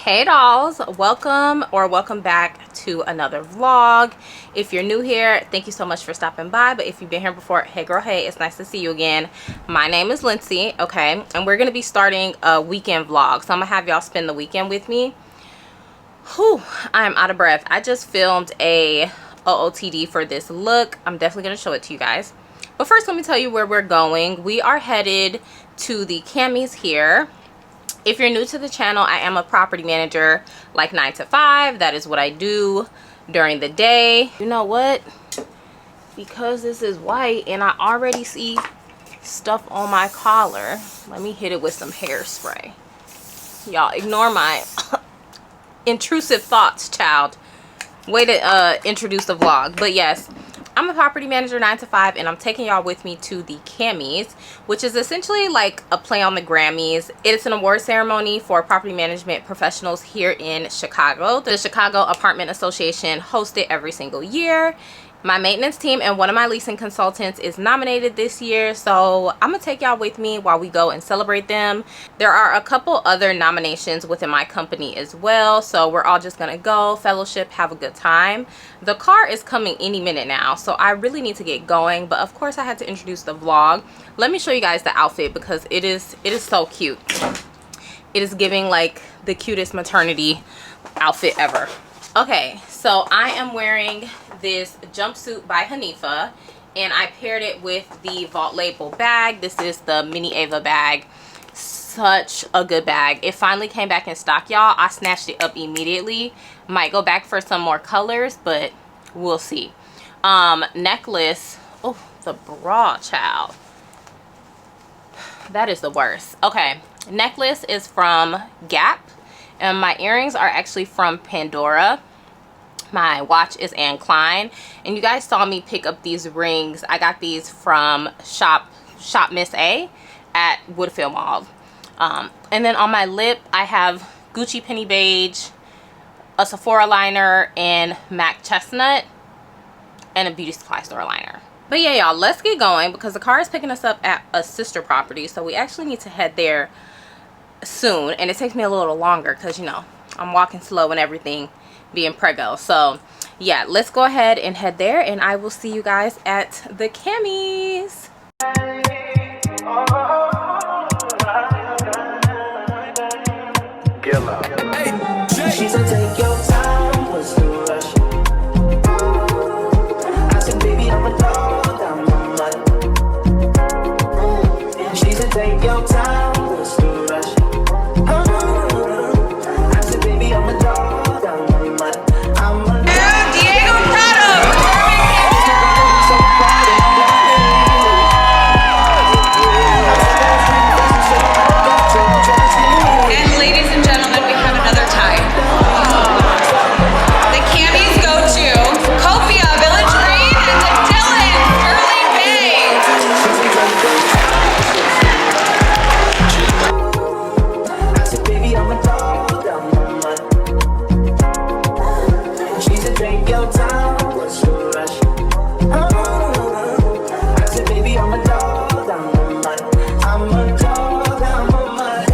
Hey dolls, welcome back to another vlog. If you're new here, thank you so much for stopping by. But if you've been here before, hey girl, hey, it's nice to see you again. My name is Lindsay, okay, and we're gonna be starting a weekend vlog, so I'm gonna have y'all spend the weekend with me. Whew, I'm out of breath. I just filmed a OOTD for this look. I'm definitely gonna show it to you guys, but first let me tell you where we're going. We are headed to the Camis here. If you're new to the channel, I am a property manager, like 9 to 5. That is what I do during the day. You know what? Because this is white and I already see stuff on my collar, let me hit it with some hairspray. Y'all ignore my intrusive thoughts, child. Way to introduce the vlog. But yes, I'm a property manager 9 to 5, and I'm taking y'all with me to the Camis, which is essentially like a play on the Grammys. It's an award ceremony for property management professionals here in Chicago. The Chicago Apartment Association hosts it every single year. My maintenance team and one of my leasing consultants is nominated this year, so I'm gonna take y'all with me while we go and celebrate them. There are a couple other nominations within my company as well, so we're all just gonna go fellowship, have a good time. The car is coming any minute now, so I really need to get going, but of course I had to introduce the vlog. Let me show you guys the outfit because it is so cute. It is giving like the cutest maternity outfit ever. Okay, so I am wearing this jumpsuit by Hanifa, and I paired it with the Vault Label bag. This is the Mini Ava bag. Such a good bag. It finally came back in stock, y'all. I snatched it up immediately. Might go back for some more colors, but we'll see. Necklace. Oh, the bra, child. That is the worst. Okay, necklace is from Gap, and my earrings are actually from Pandora. My watch is Anne Klein, and you guys saw me pick up these rings. I got these from Shop Miss A at Woodfield Mall. And then on my lip I have Gucci Penny Beige, a Sephora liner, and MAC Chestnut, and a beauty supply store liner. But yeah, y'all, let's get going because the car is picking us up at a sister property, so we actually need to head there soon. And it takes me a little longer because, you know, I'm walking slow and everything, being preggo. So yeah, let's go ahead and head there, and I will see you guys at the Camis. She said take your time, what's the rush? I said baby, I'm a dog, I'm a mud. She said take your time, what's the rush? I said baby, I'm a dog, I'm a mud. I'm a dog. Diego Prado. And ladies and gentlemen, we have another tie. The Camis go to Copia, Village Green, and the Dillon, Sterling Bay. I said baby, I'm a dog, I'm a mud. She said take your time, what's the rush? I said baby, I'm a dog, I'm a mud. I'm a dog, I'm a mud.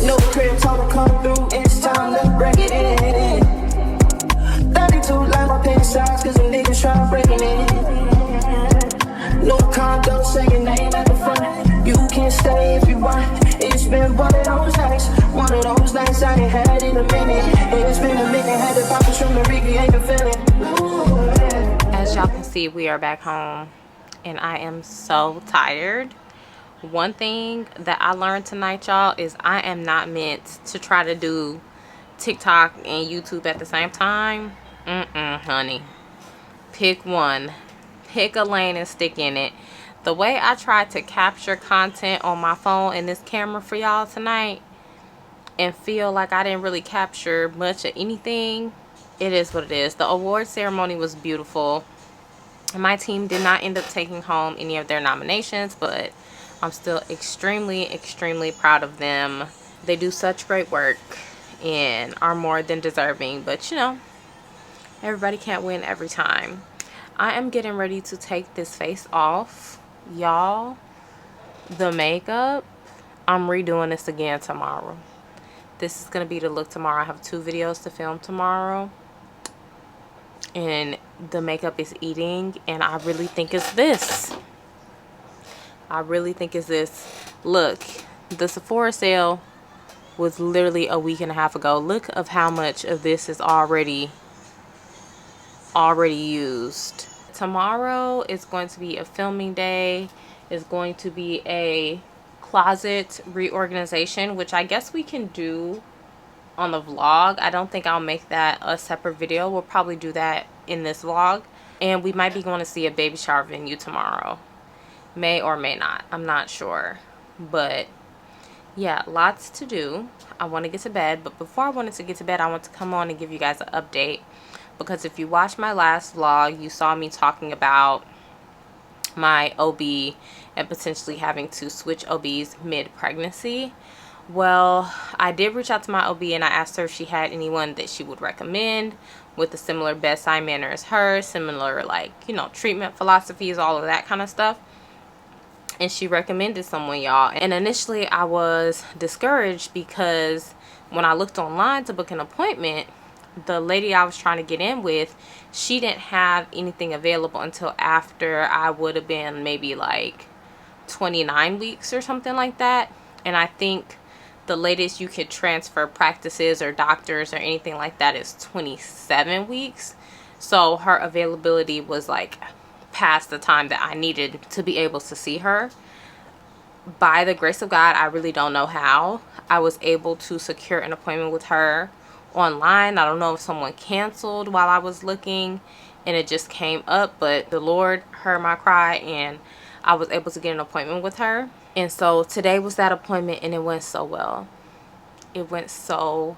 No crib, told her come through, it's time to break it in. 32 like my pen size, cause the niggas try breaking it. No condo, say your name at the front. You can stay if you want. It's been one of those nights I ain't had in a minute. It's been a minute, had to pop a from the Ricky, ain't been feeling. As y'all can see, we are back home, and I am so tired. One thing that I learned tonight, y'all, is I am not meant to try to do TikTok and YouTube at the same time. Honey. Pick one. Pick a lane and stick in it. The way I tried to capture content on my phone and this camera for y'all tonight and feel like I didn't really capture much of anything, it is what it is. The award ceremony was beautiful. My team did not end up taking home any of their nominations, but I'm still extremely proud of them. They do such great work and are more than deserving, but you know, everybody can't win every time. I am getting ready to take this face off, y'all. The makeup, I'm redoing this again tomorrow. This is going to be the look tomorrow. I have 2 videos to film tomorrow. And the makeup is eating. And I really think it's this. I really think it's this. Look, the Sephora sale was literally a week and a half ago. Look of how much of this is already used. Tomorrow is going to be a filming day. It's going to be a closet reorganization, which I guess we can do on the vlog. I don't think I'll make that a separate video. We'll probably do that in this vlog. And we might be going to see a baby shower venue tomorrow. May or may not. I'm not sure. But yeah, lots to do. I want to get to bed. But before I wanted to get to bed, I want to come on and give you guys an update. Because if you watched my last vlog, you saw me talking about my OB and potentially having to switch OBs mid-pregnancy. Well, I did reach out to my OB and I asked her if she had anyone that she would recommend with a similar bedside manner as her, similar, like, you know, treatment philosophies, all of that kind of stuff. And she recommended someone, y'all. And initially I was discouraged because when I looked online to book an appointment, the lady I was trying to get in with, she didn't have anything available until after I would have been maybe like 29 weeks or something like that. And I think the latest you could transfer practices or doctors or anything like that is 27 weeks. So her availability was like past the time that I needed to be able to see her. By the grace of God, I really don't know how I was able to secure an appointment with her online. I don't know if someone canceled while I was looking and it just came up, but the Lord heard my cry and I was able to get an appointment with her. And so today was that appointment and it went so well. It went so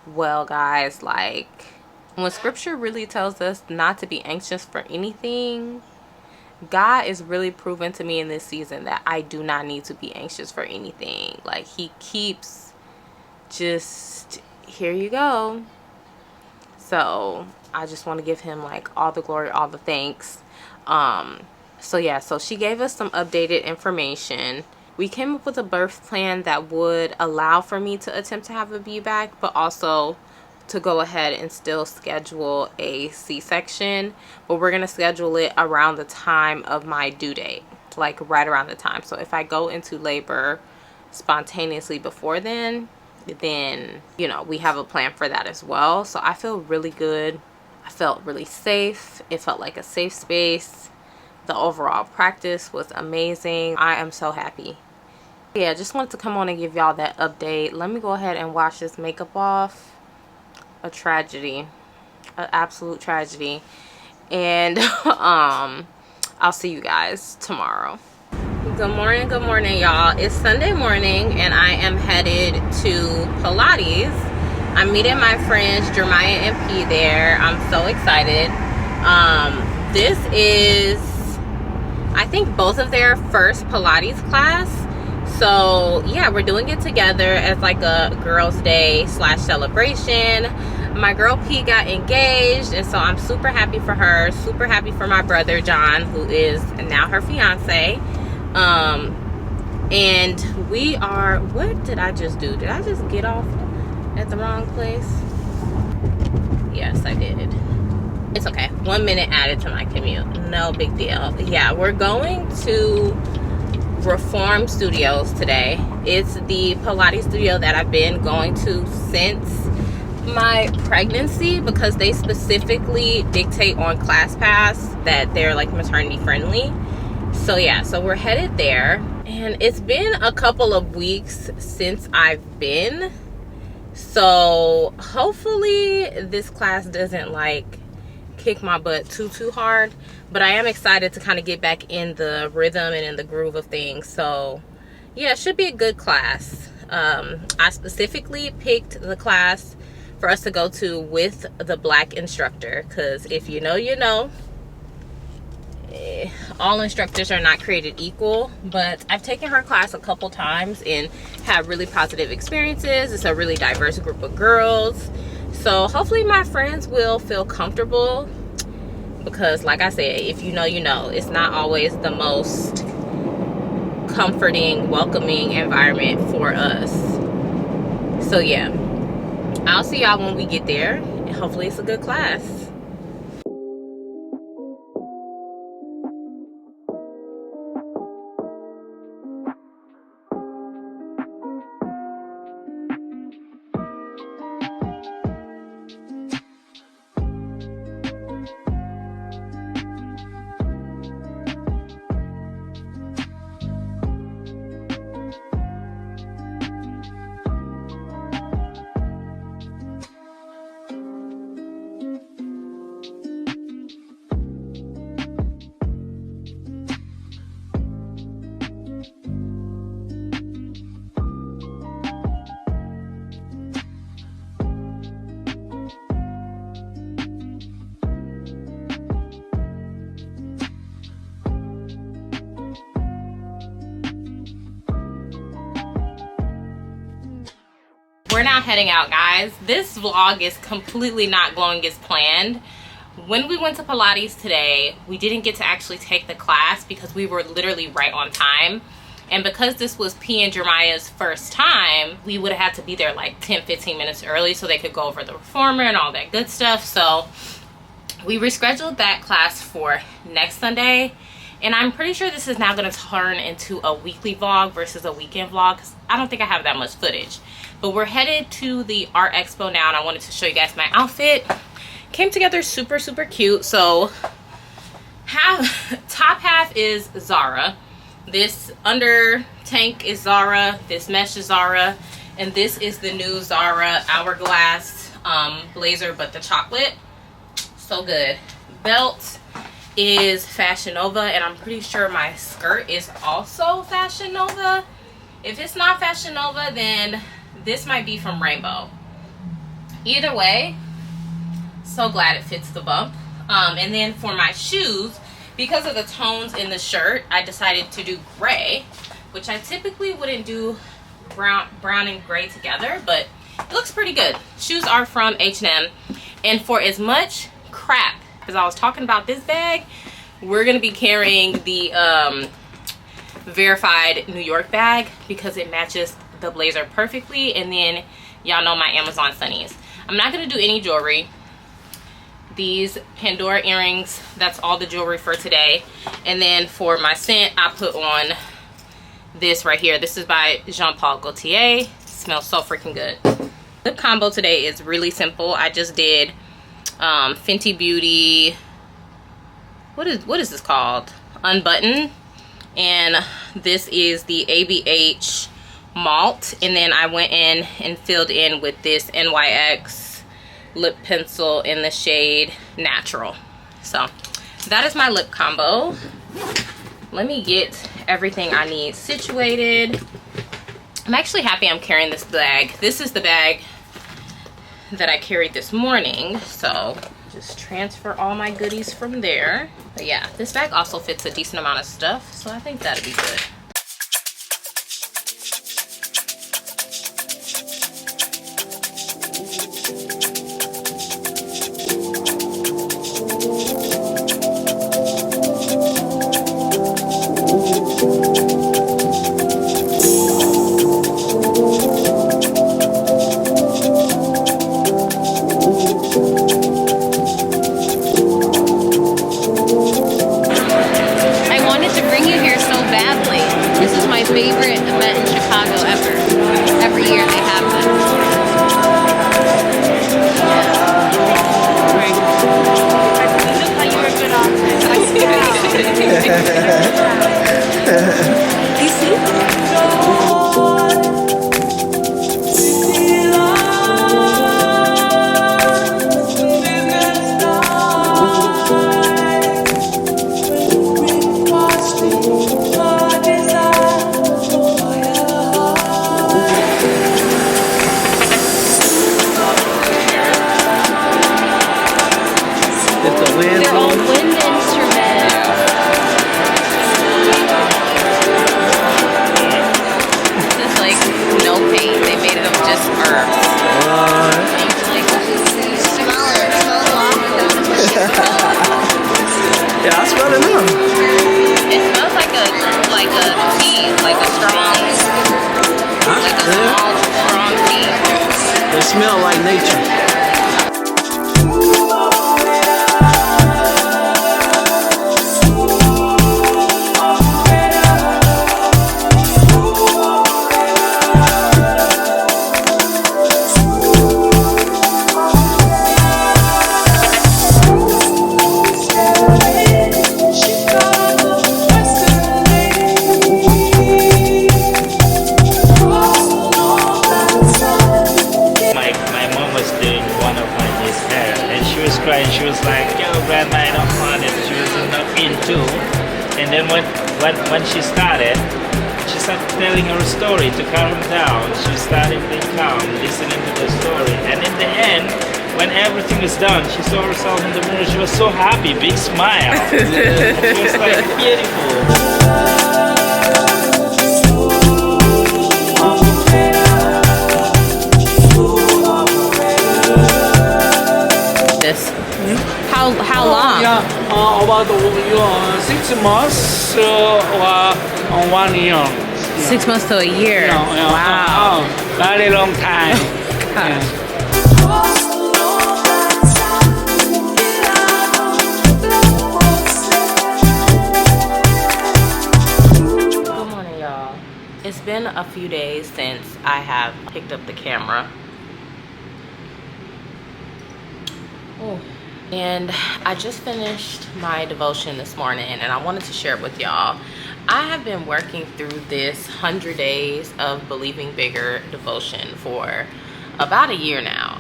well, guys. Like, when scripture really tells us not to be anxious for anything, God is really proving to me in this season that I do not need to be anxious for anything. Like, he keeps just, here you go. So I just want to give him like all the glory, all the thanks. So yeah, so she gave us some updated information. We came up with a birth plan that would allow for me to attempt to have a VBAC, but also to go ahead and still schedule a C-section. But we're going to schedule it around the time of my due date, like right around the time. So if I go into labor spontaneously before then, you know, we have a plan for that as well. So I feel really good. I felt really safe. It felt like a safe space. The overall practice was amazing. I am so happy. Yeah, just wanted to come on and give y'all that update. Let me go ahead and wash this makeup off. A tragedy, an absolute tragedy. And I'll see you guys tomorrow. Good morning, y'all. It's Sunday morning and I am headed to Pilates. I'm meeting my friends Jeremiah and P there. I'm so excited. This is, I think, both of their first Pilates class. So yeah, we're doing it together as like a girls' day / celebration. My girl P got engaged, and so I'm super happy for her, super happy for my brother John, who is now her fiance. And we are, what did I just do? Did I just get off at the wrong place? Yes, I did. It's okay. 1 minute added to my commute. No big deal. Yeah, we're going to Reform Studios today. It's the Pilates studio that I've been going to since my pregnancy, because they specifically dictate on ClassPass that they're like maternity friendly. So yeah, so we're headed there, and it's been a couple of weeks since I've been, so hopefully this class doesn't like kick my butt too hard. But I am excited to kind of get back in the rhythm and in the groove of things. So yeah, it should be a good class. I specifically picked the class for us to go to with the black instructor, because if you know, you know, all instructors are not created equal. But I've taken her class a couple times and had really positive experiences. It's a really diverse group of girls. So hopefully my friends will feel comfortable, because like I said, if you know, you know, it's not always the most comforting, welcoming environment for us. So yeah, I'll see y'all when we get there, and hopefully it's a good class. We're now heading out, guys. This vlog is completely not going as planned. When we went to Pilates today, we didn't get to actually take the class because we were literally right on time. And because this was P and Jeremiah's first time, we would have had to be there like 10-15 minutes early so they could go over the reformer and all that good stuff. So we rescheduled that class for next Sunday. And I'm pretty sure this is now going to turn into a weekly vlog versus a weekend vlog, because I don't think I have that much footage. But we're headed to the art expo now, and I wanted to show you guys my outfit. Came together super, super cute. So top half is Zara. This under tank is Zara. This mesh is Zara. And this is the new Zara Hourglass blazer, but the chocolate. So good. Belt is Fashion Nova, and I'm pretty sure my skirt is also Fashion Nova. If it's not Fashion Nova, then this might be from Rainbow. Either way, so glad it fits the bump. And then for my shoes, because of the tones in the shirt, I decided to do gray, which I typically wouldn't do brown and gray together, but it looks pretty good. Shoes are from H&M, and for as much crap as I was talking about this bag, we're gonna be carrying the verified New York bag because it matches the blazer perfectly. And then y'all know my Amazon sunnies. I'm not gonna do any jewelry. These Pandora earrings, that's all the jewelry for today. And then for my scent, I put on this right here. This is by Jean Paul Gaultier. It smells so freaking good. The combo today is really simple. I just did Fenty Beauty, what is this called, Unbutton, and this is the ABH Malt. And then I went in and filled in with this NYX lip pencil in the shade Natural. So that is my lip combo. Let me get everything I need situated. I'm actually happy I'm carrying this bag. This is the bag that I carried this morning, so just transfer all my goodies from there. But yeah, this bag also fits a decent amount of stuff, so I think that'd be good. I wanted to bring you here so badly. was doing one of my niece's hair, and she was crying. She was like, "Yo, grandma, I don't want it." She was not into. And then when she started telling her story to calm down. She started being calm, listening to the story, and in the end, when everything was done, she saw herself in the mirror. She was so happy, big smile. She was like beautiful. How long? Yeah, about 6 months or 1 year. 6 months to a year. Wow. Very long time. Good morning, y'all. It's been a few days since I have picked up the camera. And I just finished my devotion this morning, and I wanted to share it with y'all. I have been working through this 100 days of Believing Bigger devotion for about a year now.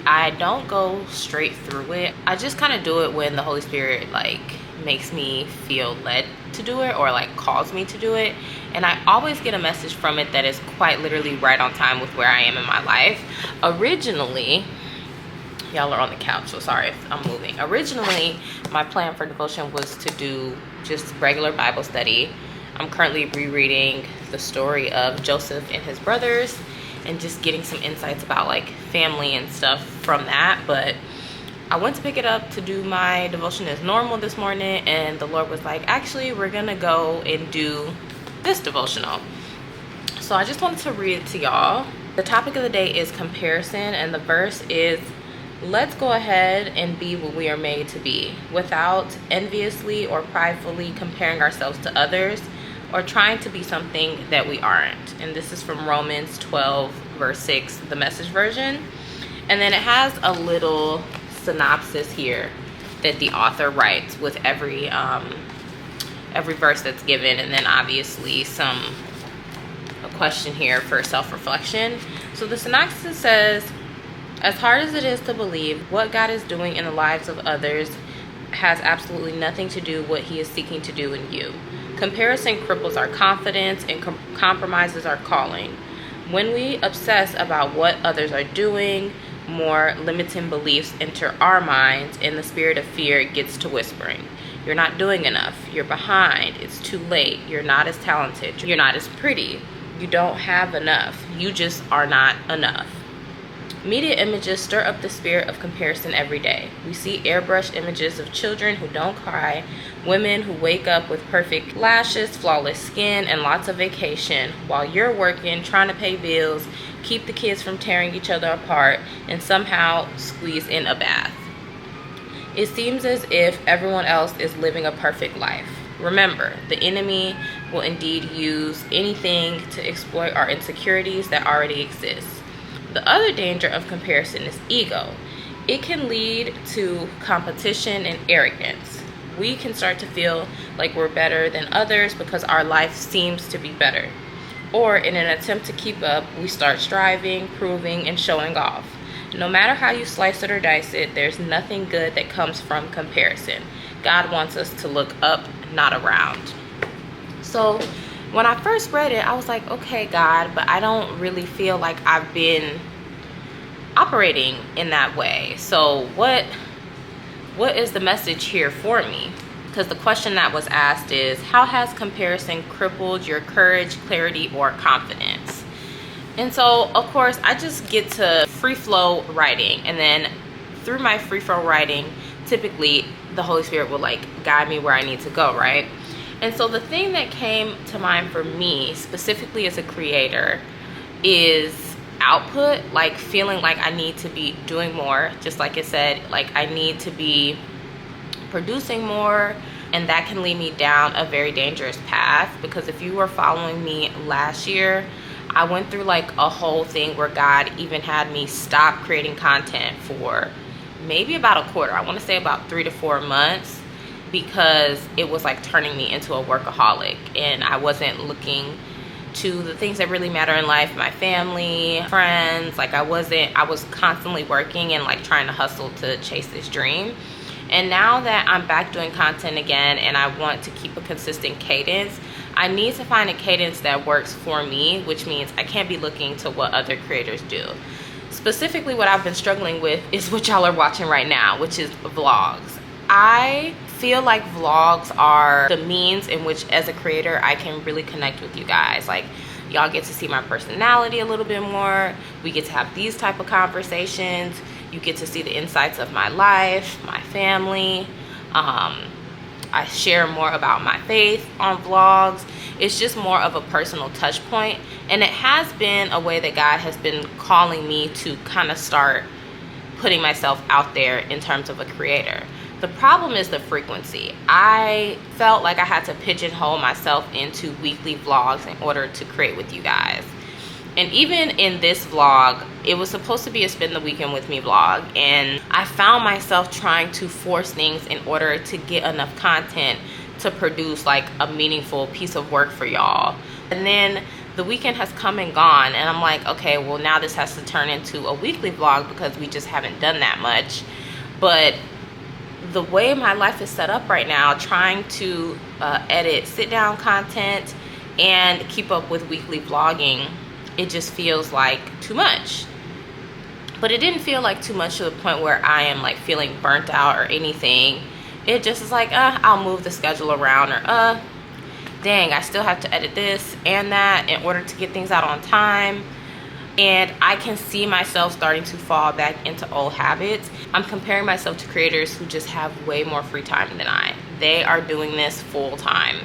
I don't go straight through it. I just kind of do it when the Holy Spirit like makes me feel led to do it, or like calls me to do it. And I always get a message from it that is quite literally right on time with where I am in my life. Originally, y'all are on the couch, so sorry if I'm moving. Originally, my plan for devotion was to do just regular Bible study. I'm currently rereading the story of Joseph and his brothers and just getting some insights about like family and stuff from that. But I went to pick it up to do my devotion as normal this morning, and the Lord was like, actually, we're gonna go and do this devotional. So I just wanted to read it to y'all. The topic of the day is comparison, and the verse is, let's go ahead and be what we are made to be without enviously or pridefully comparing ourselves to others or trying to be something that we aren't. And this is from Romans 12 verse 6, the Message version. And then it has a little synopsis here that the author writes with every verse that's given, and then obviously a question here for self-reflection. So the synopsis says, as hard as it is to believe, what God is doing in the lives of others has absolutely nothing to do with what he is seeking to do in you. Comparison cripples our confidence and compromises our calling. When we obsess about what others are doing, more limiting beliefs enter our minds, and the spirit of fear gets to whispering. You're not doing enough. You're behind. It's too late. You're not as talented. You're not as pretty. You don't have enough. You just are not enough. Media images stir up the spirit of comparison every day. We see airbrushed images of children who don't cry, women who wake up with perfect lashes, flawless skin, and lots of vacation, while you're working, trying to pay bills, keep the kids from tearing each other apart, and somehow squeeze in a bath. It seems as if everyone else is living a perfect life. Remember, the enemy will indeed use anything to exploit our insecurities that already exist. The other danger of comparison is ego. It can lead to competition and arrogance. We can start to feel like we're better than others because our life seems to be better. Or in an attempt to keep up, we start striving, proving, and showing off. No matter how you slice it or dice it, there's nothing good that comes from comparison. God wants us to look up, not around. So when I first read it, I was like, okay, God, but I don't really feel like I've been operating in that way. So what is the message here for me? Because the question that was asked is, how has comparison crippled your courage, clarity, or confidence? And so, of course, I just get to free flow writing, and then through my free flow writing, typically the Holy Spirit will like guide me where I need to go, right? And so the thing that came to mind for me, specifically as a creator, is output, like feeling like I need to be doing more, just like it said, like I need to be producing more, and that can lead me down a very dangerous path. Because if you were following me last year, I went through like a whole thing where God even had me stop creating content for maybe about a quarter. I want to say about 3 to 4 months, because it was like turning me into a workaholic, and I wasn't looking to the things that really matter in life, my family, friends. Like I was constantly working and like trying to hustle to chase this dream. And now that I'm back doing content again and I want to keep a consistent cadence, I need to find a cadence that works for me, which means I can't be looking to what other creators do. Specifically, what I've been struggling with is what y'all are watching right now, which is vlogs. I feel like vlogs are the means in which, as a creator, I can really connect with you guys. Like, y'all get to see my personality a little bit more. We get to have these type of conversations. You get to see the insights of my life, my family. I share more about my faith on vlogs. It's just more of a personal touch point. And it has been a way that God has been calling me to kind of start putting myself out there in terms of a creator. The problem is the frequency. I felt like I had to pigeonhole myself into weekly vlogs in order to create with you guys. And even in this vlog, it was supposed to be a spend the weekend with me vlog. And I found myself trying to force things in order to get enough content to produce like a meaningful piece of work for y'all. And then the weekend has come and gone. And I'm like, okay, well now this has to turn into a weekly vlog because we just haven't done that much. But the way my life is set up right now, trying to edit sit down content and keep up with weekly vlogging, it just feels like too much. But it didn't feel like too much to the point where I am like feeling burnt out or anything. It just is like, I'll move the schedule around, or dang, I still have to edit this and that in order to get things out on time. And I can see myself starting to fall back into old habits. I'm comparing myself to creators who just have way more free time than I. They are doing this full time.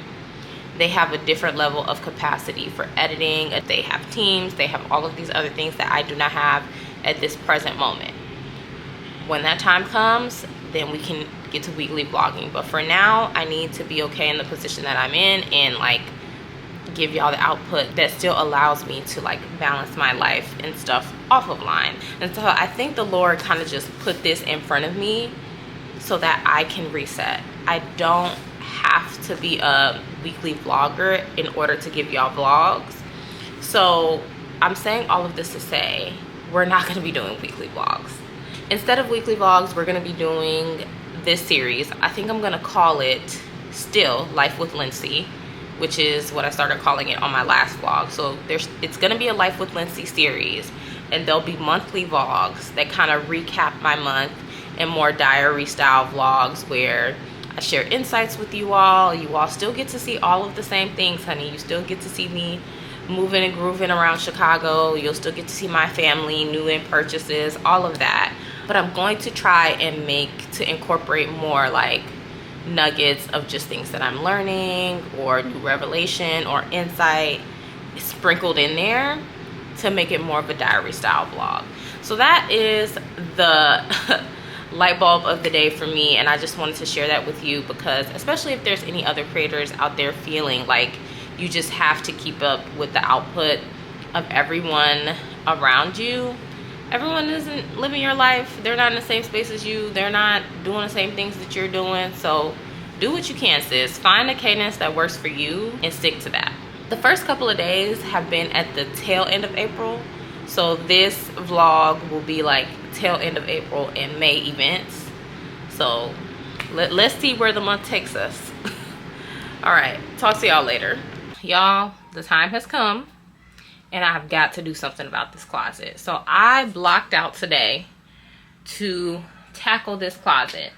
They have a different level of capacity for editing. They have teams. They have all of these other things that I do not have at this present moment. When that time comes, then we can get to weekly vlogging. But for now, I need to be okay in the position that I'm in and like give y'all the output that still allows me to like balance my life and stuff off of line. And so I think the Lord kind of just put this in front of me so that I can reset. I don't have to be a weekly vlogger in order to give y'all vlogs. So I'm saying all of this to say we're not going to be doing weekly vlogs. Instead of weekly vlogs, we're going to be doing this series. I think I'm going to call it still Life with Lindsay, which is what I started calling it on my last vlog. So it's going to be a Life with Lindsay series, and there'll be monthly vlogs that kind of recap my month, and more diary style vlogs where I share insights with you all. You all still get to see all of the same things, honey. You still get to see me moving and grooving around Chicago. You'll still get to see my family, new in purchases, all of that. But I'm going to try and incorporate more like nuggets of just things that I'm learning or new revelation or insight sprinkled in there to make it more of a diary style vlog. So that is the light bulb of the day for me, and I just wanted to share that with you because especially if there's any other creators out there feeling like you just have to keep up with the output of everyone around you. Everyone isn't living your life. They're not in the same space as you. They're not doing the same things that you're doing. So do what you can, sis. Find a cadence that works for you and stick to that. The first couple of days have been at the tail end of April. So this vlog will be like tail end of April and May events. So let's see where the month takes us. All right, talk to y'all later. Y'all, the time has come and I've got to do something about this closet. So I blocked out today to tackle this closet.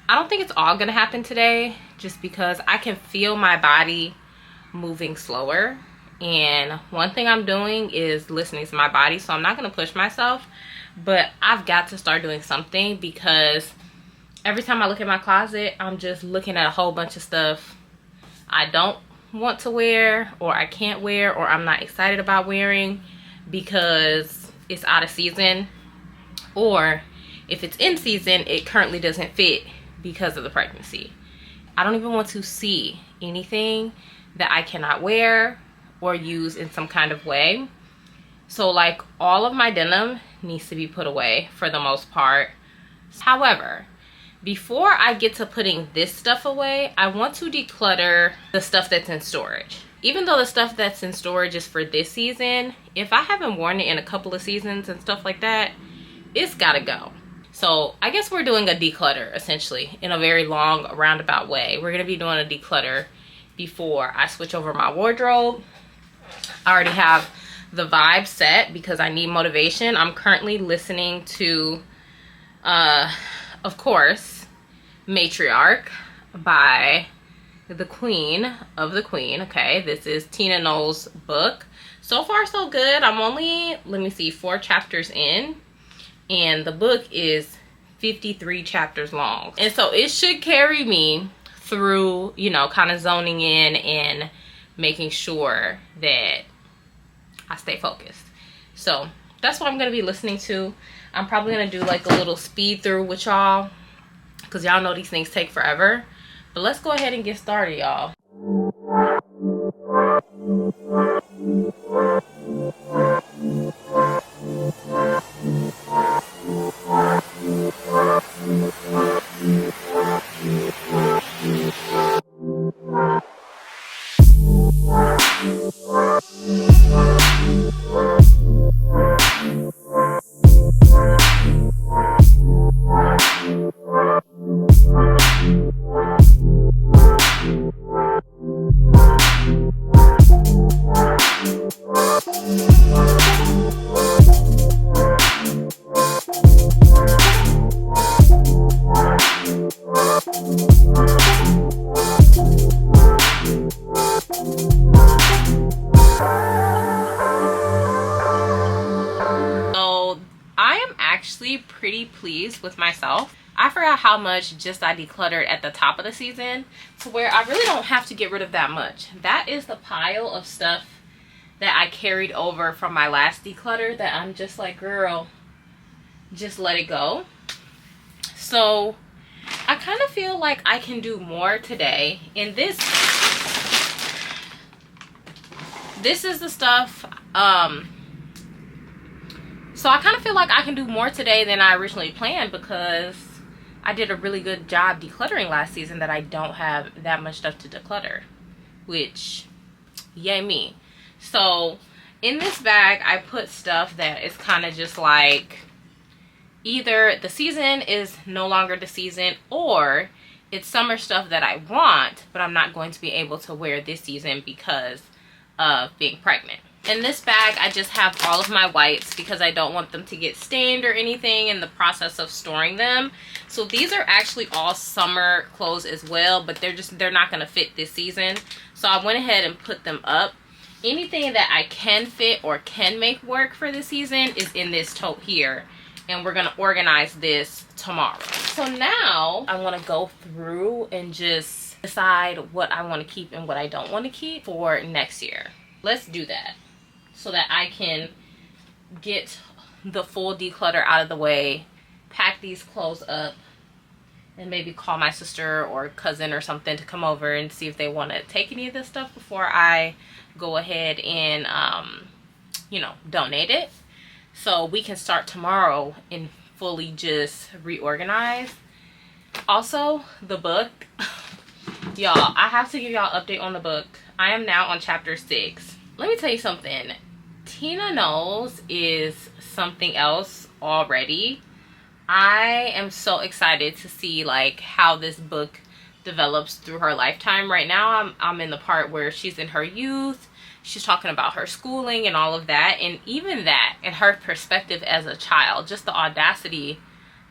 I don't think it's all gonna happen today just because I can feel my body moving slower. And one thing I'm doing is listening to my body. So I'm not gonna push myself, but I've got to start doing something because every time I look at my closet, I'm just looking at a whole bunch of stuff I don't want to wear, or I can't wear, or I'm not excited about wearing because it's out of season, or if it's in season, it currently doesn't fit because of the pregnancy. I don't even want to see anything that I cannot wear or use in some kind of way. So like all of my denim needs to be put away for the most part. However, before I get to putting this stuff away, I want to declutter the stuff that's in storage. even though the stuff that's in storage is for this season, if I haven't worn it in a couple of seasons and stuff like that, it's gotta go. So I guess we're doing a declutter, essentially, in a very long roundabout way. We're gonna be doing a declutter before I switch over my wardrobe. I already have the vibe set because I need motivation. I'm currently listening to, of course, Matriarch by the Queen of the Queen. Okay, this is Tina Knowles' book. So far, so good. I'm only, let me see, 4 chapters in. And the book is 53 chapters long. And so it should carry me through, you know, kind of zoning in and making sure that I stay focused. So that's what I'm going to be listening to. I'm probably going to do like a little speed through with y'all, because y'all know these things take forever. But let's go ahead and get started, y'all. Pretty pleased with myself. I forgot how much just I decluttered at the top of the season to where I really don't have to get rid of that much. That is the pile of stuff that I carried over from my last declutter that I'm just like, girl, just let it go. So I kind of feel like I can do more today. And this is the stuff, so I kind of feel like I can do more today than I originally planned, because I did a really good job decluttering last season that I don't have that much stuff to declutter, which, yay me. So in this bag, I put stuff that is kind of just like, either the season is no longer the season, or it's summer stuff that I want, but I'm not going to be able to wear this season because of being pregnant. In this bag, I just have all of my whites because I don't want them to get stained or anything in the process of storing them. So these are actually all summer clothes as well, but they're not going to fit this season. So I went ahead and put them up. Anything that I can fit or can make work for this season is in this tote here. And we're going to organize this tomorrow. So now I want to go through and just decide what I want to keep and what I don't want to keep for next year. Let's do that, so that I can get the full declutter out of the way, pack these clothes up, and maybe call my sister or cousin or something to come over and see if they want to take any of this stuff before I go ahead and, you know, donate it. So we can start tomorrow and fully just reorganize. Also, the book. Y'all, I have to give y'all an update on the book. I am now on chapter 6. Let me tell you something. Tina Knowles is something else already. I am so excited to see like how this book develops through her lifetime. Right now I'm in the part where she's in her youth. She's talking about her schooling and all of that, and even that and her perspective as a child, just the audacity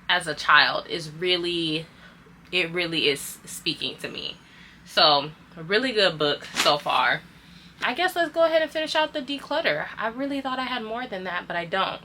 as a child is really, it really is speaking to me. So a really good book so far. I guess let's go ahead and finish out the declutter. I really thought I had more than that, but I don't.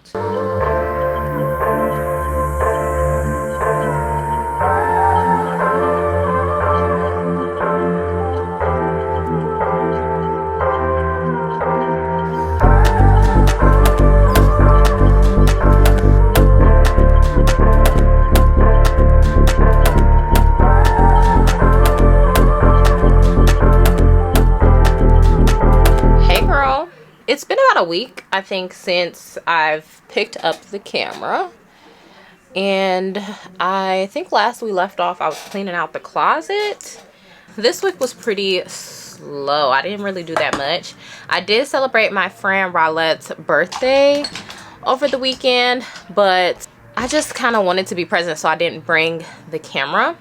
It's been about a week, I think, since I've picked up the camera. And I think last we left off, I was cleaning out the closet. This week was pretty slow. I didn't really do that much. I did celebrate my friend Rolette's birthday over the weekend, but I just kind of wanted to be present, so I didn't bring the camera.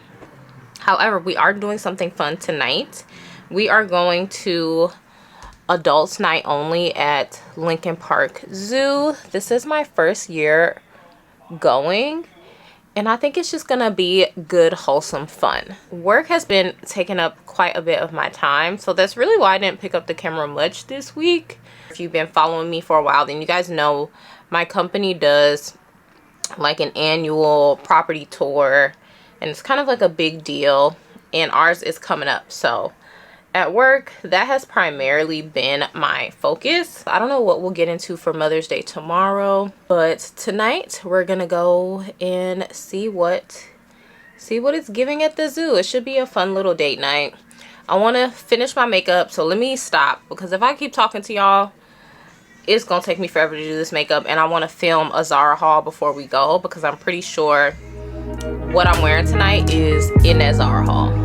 However, we are doing something fun tonight. We are going to adults night only at Lincoln Park Zoo. This is my first year going, and I think it's just gonna be good, wholesome fun. Work has been taking up quite a bit of my time, so that's really why I didn't pick up the camera much this week. If you've been following me for a while, then you guys know my company does like an annual property tour, and it's kind of like a big deal, and ours is coming up. So at work, that has primarily been my focus. I don't know what we'll get into for Mother's Day tomorrow, but tonight we're gonna go and see what it's giving at the zoo. It should be a fun little date night. I want to finish my makeup, so let me stop, because if I keep talking to y'all, it's gonna take me forever to do this makeup, and I want to film a Zara haul before we go, because I'm pretty sure what I'm wearing tonight is in that Zara haul.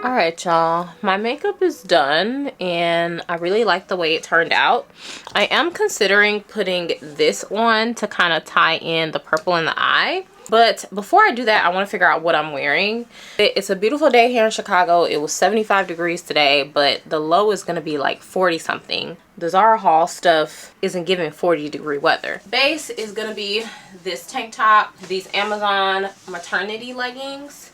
Alright, y'all, my makeup is done and I really like the way it turned out. I am considering putting this on to kind of tie in the purple in the eye, but before I do that, I want to figure out what I'm wearing. It's a beautiful day here in Chicago. It was 75 degrees today, but the low is going to be like 40 something. The Zara haul stuff isn't giving 40-degree weather. Base is going to be this tank top, these Amazon maternity leggings,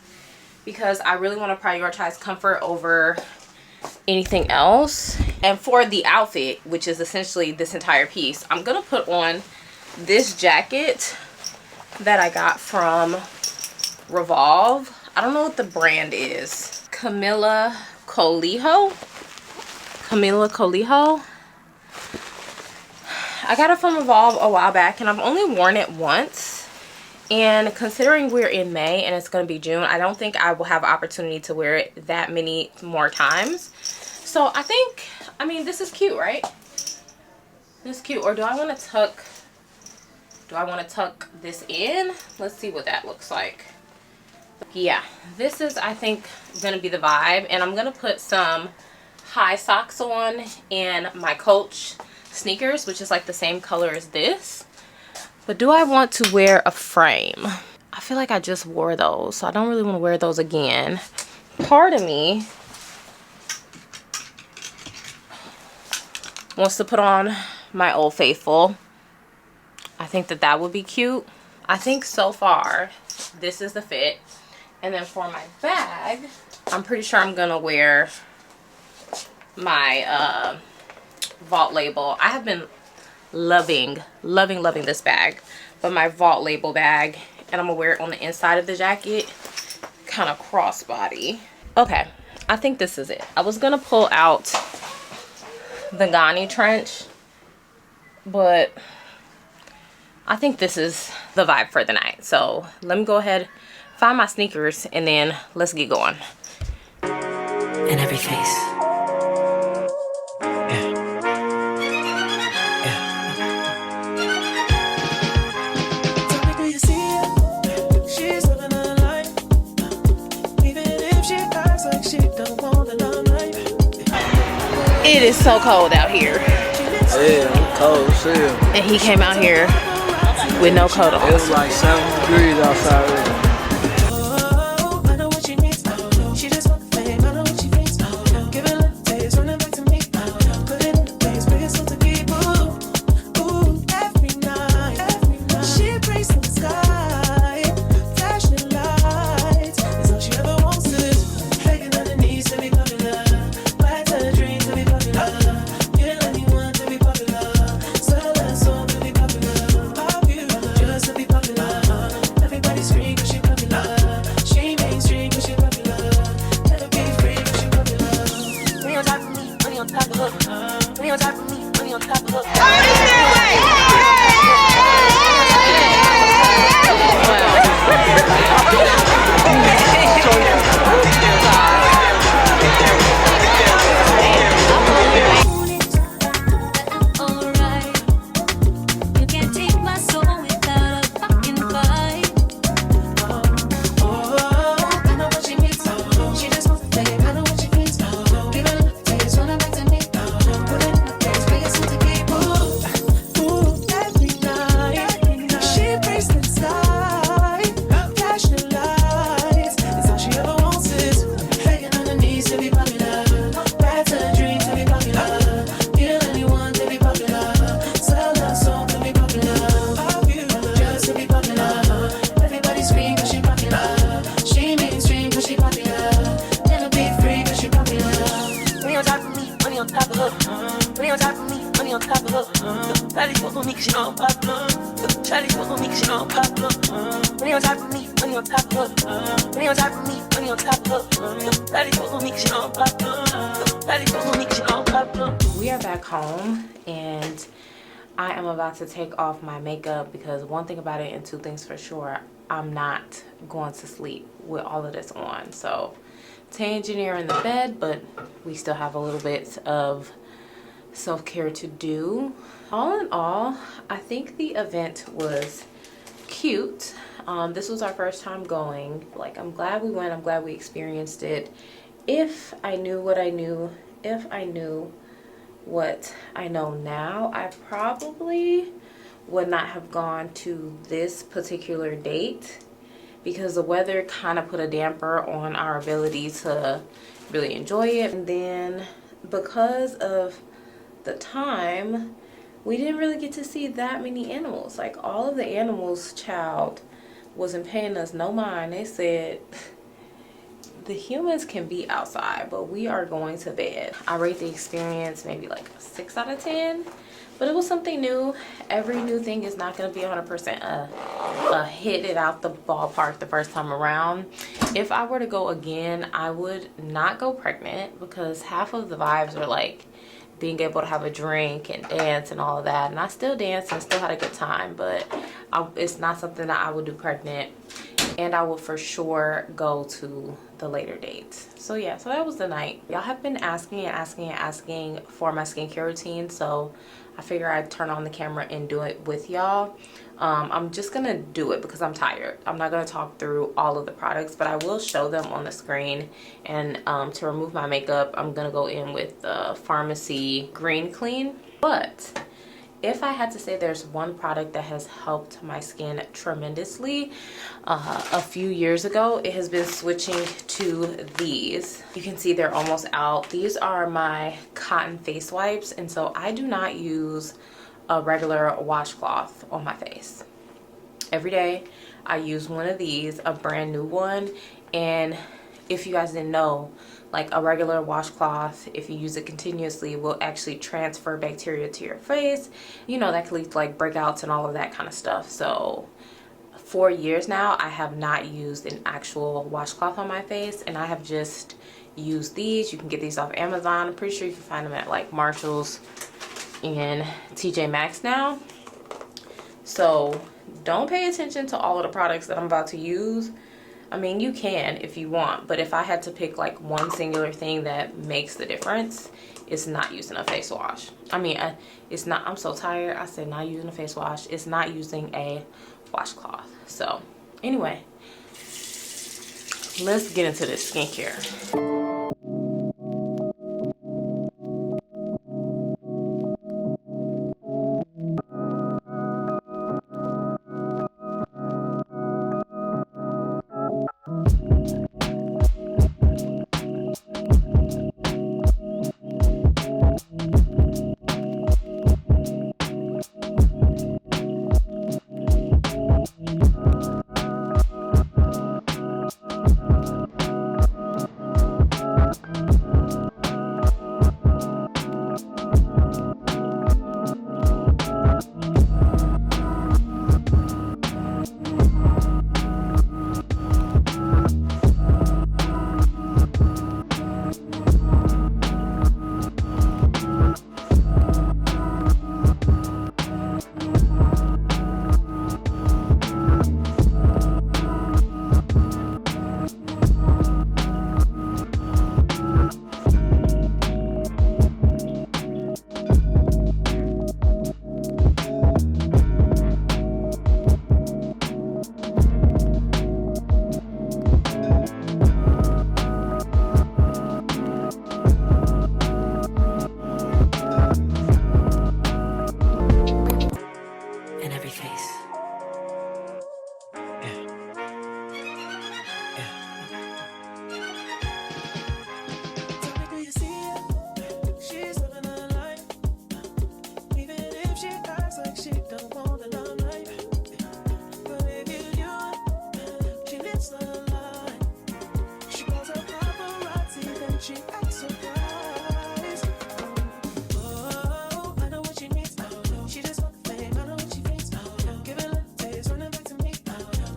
because I really want to prioritize comfort over anything else. And for the outfit, which is essentially this entire piece, I'm gonna put on this jacket that I got from Revolve. I don't know what the brand is. Camila Coelho. I got it from Revolve a while back, and I've only worn it once. And considering we're in May and it's going to be June, I don't think I will have opportunity to wear it that many more times. So I think, I mean, this is cute, right? This is cute. Or do I want to tuck this in? Let's see what that looks like. Yeah, this is, I think, going to be the vibe. And I'm going to put some high socks on and my Coach sneakers, which is like the same color as this. But do I want to wear a frame? I feel like I just wore those, so I don't really want to wear those again. Part of me wants to put on my Old Faithful. I think that that would be cute. I think so far this is the fit. And then for my bag, I'm pretty sure I'm gonna wear my Vault Label. I have been loving this bag, but my Vault Label bag, and I'm gonna wear it on the inside of the jacket, kind of crossbody. Okay, I think this is it. I was gonna pull out the Ghani trench, but I think this is the vibe for the night. So let me go ahead, find my sneakers, and then let's get going. In every face. Tell me, do you see it? She's living her life. Even if she acts like she don't want the limelight. It is so cold out here. Yeah, I'm cold still. And he came out here with no coat on. It was like 7 degrees outside already. Oh, I know what she needs. She just want the fame. I know what she thinks. Give it a little taste, run it back to me. Put it in the place, bring it so to keep. Ooh, every night. She breaks the sky, flashing lights. It's all she ever wants is begging on her knees to be popular. Back to the dream to be popular. Kill anyone to be popular. Sell her soul to be popular. Popular, just to be popular. Everybody scream 'cause she popular. She mainstream 'cause she popular. Never be free 'cause she popular. Money on top of me, money on top of her. Money on top of me, money on top of her. Alright, you can't take my soul without a fucking fight. Oh, I know what she needs. She just wants the fame. I know what she needs. Give her a little taste, run it back to me. Put it in the place, bring it so to keep. Ooh, every night. She breaks the sky, flashing lights. It's all she ever wants is begging on her knees to be popular. Back to the dream to be popular. Kill anyone to be popular. Sell her soul to be popular. Popular, just to be popular. Everybody scream 'cause she popular. She mainstream 'cause she popular. Never be free 'cause she popular. Money on top of me, money on top of her. Money on top of me, money on top of her. Shawty fuck on me 'cause she know I'm popular. Shawty fuck on me 'cause she know I'm popular. Money on top of me, money on top of her. Money on top of me, money on top of her. Shawty fuck on me 'cause she know I'm popular. Shawty fuck on me 'cause she know I'm popular. We are back home and I am about to take off my makeup because one thing about it and two things for sure, I'm not going to sleep with all of this on. So Tangier in the bed, but we still have a little bit of self-care to do. All in all, I think the event was cute. This was our first time going. Like, I'm glad we went. I'm glad we experienced it. If I knew what I knew, if I knew what I know now, I probably would not have gone to this particular date because the weather kind of put a damper on our ability to really enjoy it. And then because of the time, we didn't really get to see that many animals. Like, all of the animals, child, wasn't paying us no mind. They said the humans can be outside, but we are going to bed. I rate the experience maybe like a 6 out of 10, but it was something new. Every new thing is not going to be 100% a hit it out the ballpark the first time around. If I were to go again, I would not go pregnant because half of the vibes are like being able to have a drink and dance and all of that, and I still danced and still had a good time, but it's not something that I would do pregnant. And I will for sure go to the later dates. So yeah, so that was the night. Y'all have been asking for my skincare routine, so I figure I'd turn on the camera and do it with y'all. I'm just gonna do it because I'm tired. I'm not gonna talk through all of the products, but I will show them on the screen. And to remove my makeup, I'm gonna go in with the Pharmacy Green Clean. But if I had to say there's one product that has helped my skin tremendously, a few years ago, it has been switching to these. You can see they're almost out. These are my cotton face wipes, and so I do not use a regular washcloth on my face. Every day I use one of these, a brand new one. And if you guys didn't know, like a regular washcloth, if you use it continuously, will actually transfer bacteria to your face. You know, that can lead to like breakouts and all of that kind of stuff. So 4 years now, I have not used an actual washcloth on my face, and I have just used these. You can get these off Amazon. I'm pretty sure you can find them at like Marshall's and TJ Maxx now. So don't pay attention to all of the products that I'm about to use. I mean, you can if you want, but if I had to pick like one singular thing that makes the difference, it's not using a face wash. I mean, it's not, I'm so tired. I said not using a face wash. It's not using a washcloth. So anyway, let's get into this skincare. in every face. Do you see it? She's living her life. Even if she acts like she don't want the limelight. But if you knew it, she lives her life. She calls her paparazzi, then she acts surprised. Oh, I know what she needs. She just want the fame, I know what she thinks. Give it a little taste, run it back to me.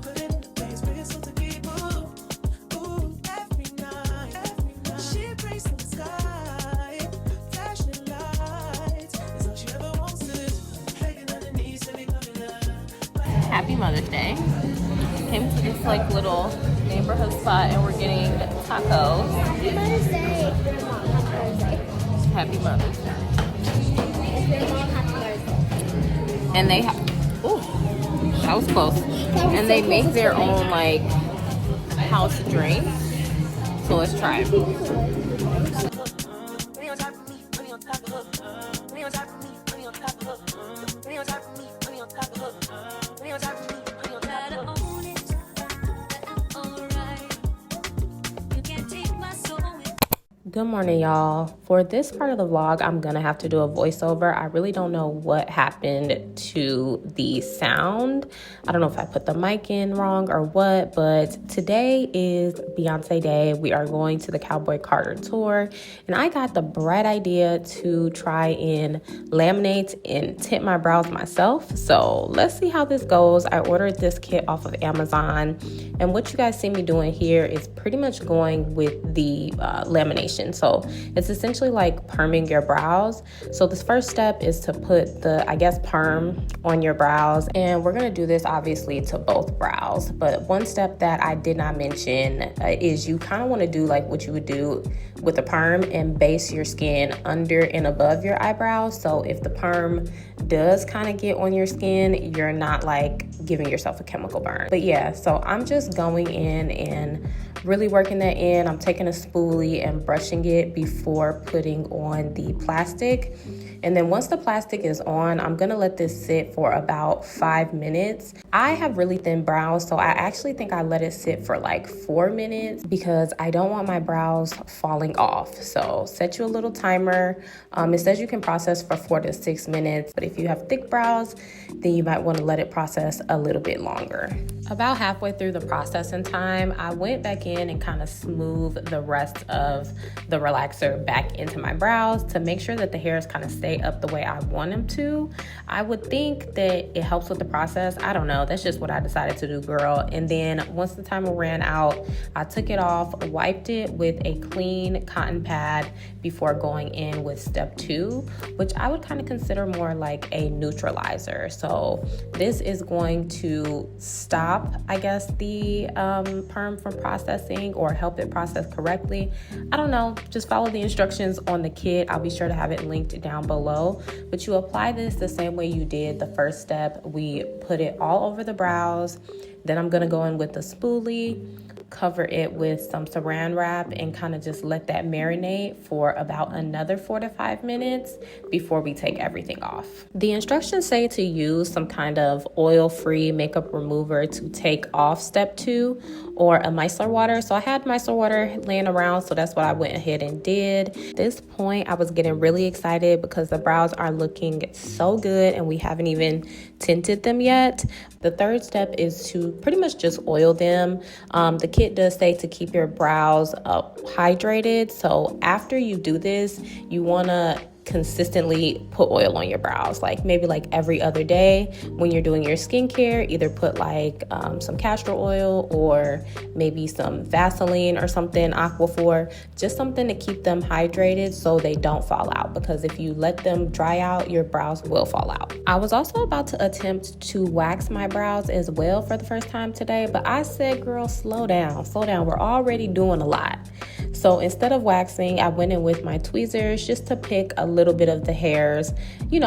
Put it in the face, bring it so to keep. Ooh, every night. She prays to the sky. Flashing lights, that's all she ever wants is begging on her knees to be popular. Happy Mother's Day. Came to this like little neighborhood spot and we're getting tacos. Happy Mother's Day. Happy Mother's Day. Your mom, happy Mother's Day. And they have, ooh, that was close. And they make their own like house drink. So let's try it. Money on top of me, money on top of her. Money on top of me, money on top of her. Money on top of me, money on top of her. Money on top of me, money on top Gotta of her. own it, that I'm alright. You can't take my soul with Good morning, y'all. For this part of the vlog, I'm gonna have to do a voiceover. I really don't know what happened to the sound. I don't know if I put the mic in wrong or what, but today is Beyoncé Day. We are going to the Cowboy Carter tour, and I got the bright idea to try and laminate and tint my brows myself. So let's see how this goes. I ordered this kit off of Amazon, and what you guys see me doing here is pretty much going with the lamination. So it's essentially like perming your brows. So this first step is to put the, I guess, perm on your brows. And we're gonna do this obviously to both brows. But one step that I did not mention is you kind of wanna do like what you would do with a perm and base your skin under and above your eyebrows. So if the perm does kind of get on your skin, you're not like giving yourself a chemical burn. But yeah, so I'm just going in and really working that in. I'm taking a spoolie and brushing it before putting on the plastic. And then once the plastic is on, I'm gonna let this sit for about 5 minutes. I have really thin brows, so I actually think I let it sit for like 4 minutes because I don't want my brows falling off. So set you a little timer. It says you can process for 4 to 6 minutes, but if you have thick brows, then you might wanna let it process a little bit longer. About halfway through the processing time, I went back in and kind of smoothed the rest of the relaxer back into my brows to make sure that the hairs kind of stay up the way I want them to. I would think that it helps with the process. I don't know. That's just what I decided to do, girl. And then once the timer ran out, I took it off, wiped it with a clean cotton pad before going in with step 2, which I would kind of consider more like a neutralizer. So this is going to stop, I guess, the perm from processing or help it process correctly. I don't know. Just follow the instructions on the kit. I'll be sure to have it linked down below. But you apply this the same way you did the first step. We put it all over the brows. Then I'm going to go in with the spoolie, cover it with some saran wrap, and kind of just let that marinate for about another 4 to 5 minutes before we take everything off. The instructions say to use some kind of oil-free makeup remover to take off step 2 or a micellar water. So I had micellar water laying around, so that's what I went ahead and did. At this point, I was getting really excited because the brows are looking so good and we haven't even tinted them yet. The third step is to pretty much just oil them. The kit does say to keep your brows hydrated. So after you do this, you want to consistently put oil on your brows, like maybe like every other day. When you're doing your skincare, either put like some castor oil or maybe some Vaseline or something, Aquaphor, just something to keep them hydrated so they don't fall out, because if you let them dry out, your brows will fall out. I was also about to attempt to wax my brows as well for the first time today, but I said, girl, slow down, we're already doing a lot. So instead of waxing, I went in with my tweezers just to pick a little bit of the hairs,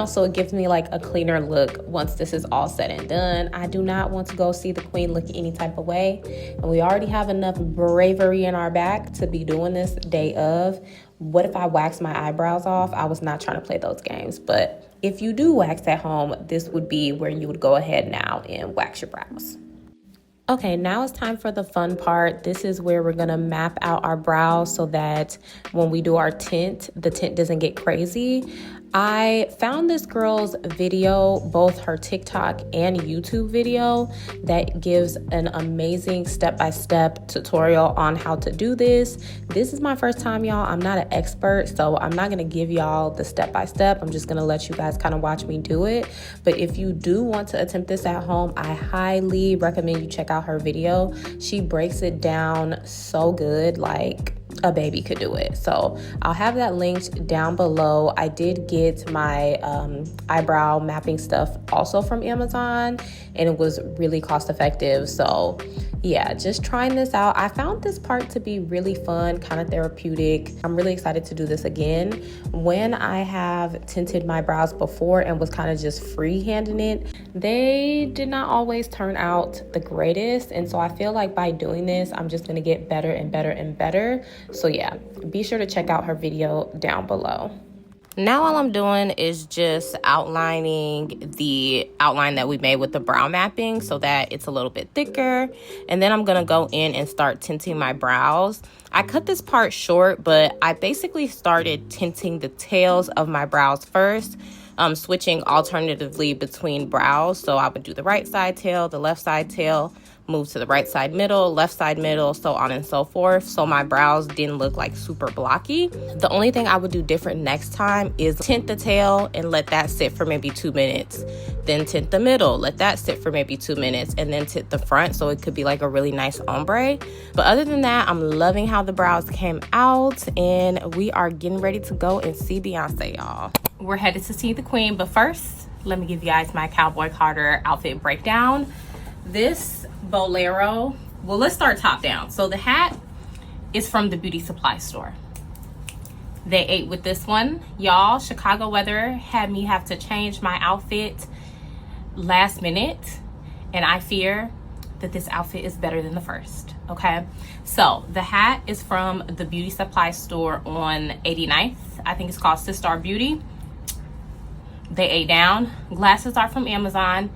so it gives me like a cleaner look once this is all said and done. I do not want to go see the queen look any type of way, and we already have enough bravery in our back to be doing this day of. What if I wax my eyebrows off? I was not trying to play those games, but if you do wax at home, this would be where you would go ahead now and wax your brows. Okay, now it's time for the fun part. This is where we're gonna map out our brows so that when we do our tint, the tint doesn't get crazy. I found this girl's video, both her TikTok and YouTube video, that gives an amazing step-by-step tutorial on how to do this. This is my first time, y'all. I'm not an expert, so I'm not gonna give y'all the step-by-step. I'm just gonna let you guys kind of watch me do it. But if you do want to attempt this at home, I highly recommend you check out her video. She breaks it down so good, like a baby could do it. So I'll have that linked down below. I did get my eyebrow mapping stuff also from Amazon, and it was really cost effective. So yeah, just trying this out. I found this part to be really fun, kind of therapeutic. I'm really excited to do this again. When I have tinted my brows before and was kind of just freehanding it, they did not always turn out the greatest. And so I feel like by doing this, I'm just gonna get better and better and better. So yeah, be sure to check out her video down below. Now all I'm doing is just outlining the outline that we made with the brow mapping so that it's a little bit thicker. And then I'm going to go in and start tinting my brows. I cut this part short, but I basically started tinting the tails of my brows first, switching alternatively between brows. So I would do the right side tail, the left side tail, move to the right side middle, left side middle, so on and so forth, so my brows didn't look like super blocky. The only thing I would do different next time is tint the tail and let that sit for maybe 2 minutes, then tint the middle, let that sit for maybe 2 minutes, and then tint the front so it could be like a really nice ombre. But other than that, I'm loving how the brows came out, and we are getting ready to go and see Beyonce, y'all. We're headed to see the queen, but first, let me give you guys my Cowboy Carter outfit breakdown. This bolero, well, let's start top down. So the hat is from the beauty supply store. They ate with this one, y'all. Chicago weather had me have to change my outfit last minute, and I fear that this outfit is better than the first. Okay, so the hat is from the beauty supply store on 89th. I think it's called Sistar Beauty. They ate down. Glasses are from Amazon.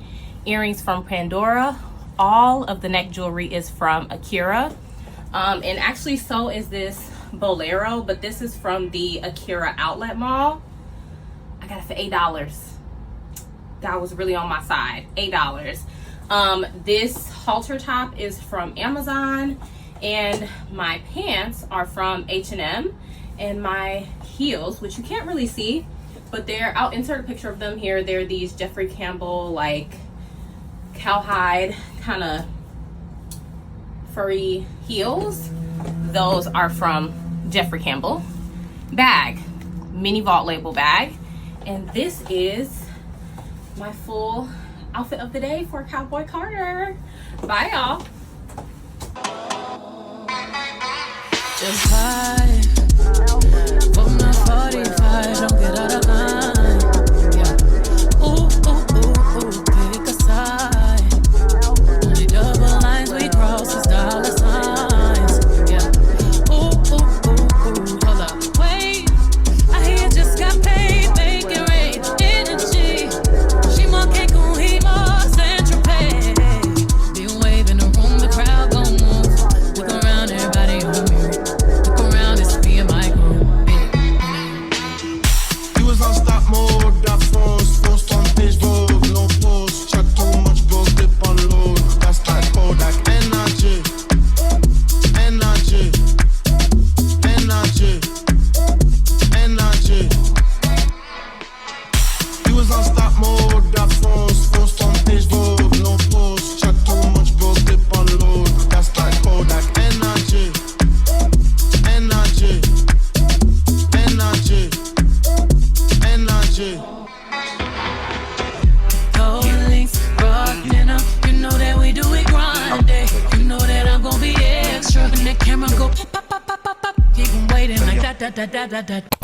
Earrings from Pandora. All of the neck jewelry is from Akira, and actually so is this bolero, but this is from the Akira outlet mall. I got it for $8. God was really on my side. $8. This halter top is from Amazon, and my pants are from H&M, and my heels, which you can't really see, but I'll insert a picture of them here. They're these Jeffrey Campbell, like cowhide kind of furry heels. Those are from Jeffrey Campbell. Bag, mini vault label bag, and this is my full outfit of the day for Cowboy Carter. Bye, y'all. Just hide from the 45, don't get out of line. Yeah. Ooh, ooh, ooh, ooh, pick a side. Only double lines we cross is dollar signs. Yeah. Ooh, ooh, ooh, ooh, hold up, wait. I hear you just got paid, making rage energy. She more cake on heat, more Central Pay. Be waving the room, the crowd gon' move. Look around, everybody on mute. You was on stop mode, that post on Facebook, no post, chat too much, bro, dip on load. That's like Kodak, energy, energy, energy, energy. You was on stop mode, that post on Facebook, no post, chat too much, bro, dip on load. That's like Kodak, energy, energy, energy, energy. Cold links, raw dinner. You know that we do it grind day. You know that I'm gonna be extra. When the camera go pop, pop, pop, pop, pop, pop. Keep 'em waiting like that, that, that, that, that, that.